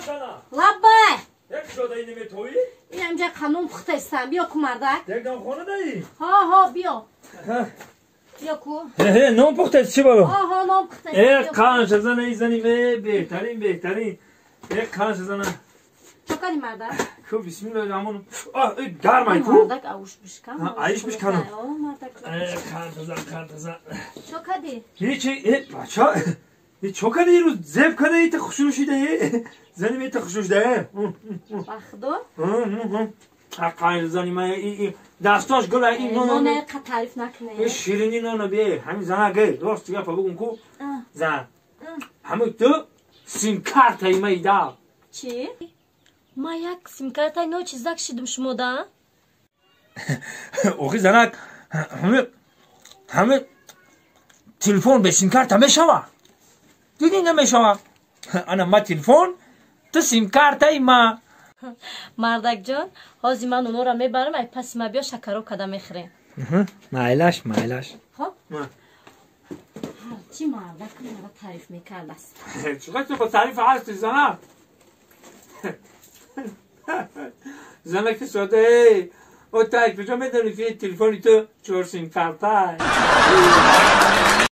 زنا لبه یک شده اینه توی؟ این همجا قانون پختستم بیا کو مردک دکتر خونه دایی؟ ها بیا بیا کو نام پخته چی بابا؟ ها نام پختستم یک کانش زنه ای زنی بهترین یک کانش زنه چو کنی مردک؟ خب بسم الله الرحمن الرحیم گرمای کو؟ مردک اوش بشکم ایش بشکنم مردک کانت زن چو کدی؟ هیچی بچه چو کده ای رو زب کده ای تخشوشی ده زنی می تخشوش ده بخدو؟ حقا زنی من دستاش گل این نونه قد تعریف نکنه شیرینی نونه بیه همین زنه گه درست دیگه پا بگون کو زن همین تو سیم کارت های ما ایده چی؟ ما یک سیم کارت های نو چیزک شیدم شما ده؟ اوخی زنک همه تلفن به سیم کارت همه شوا دیدی نمیشوا انا ما تلفن تو سیم کارت های ما مردک جان حاضی من اونو را میبرم ای پس ما بیا شکرو کده میخریم مایلاش خب هرچی مردک را تعریف میکرد است چقدر تو با تعریف هستی زنه زنه که ساده او تعریف کجا میدونی که تلفنی تو چهار سیم کارت های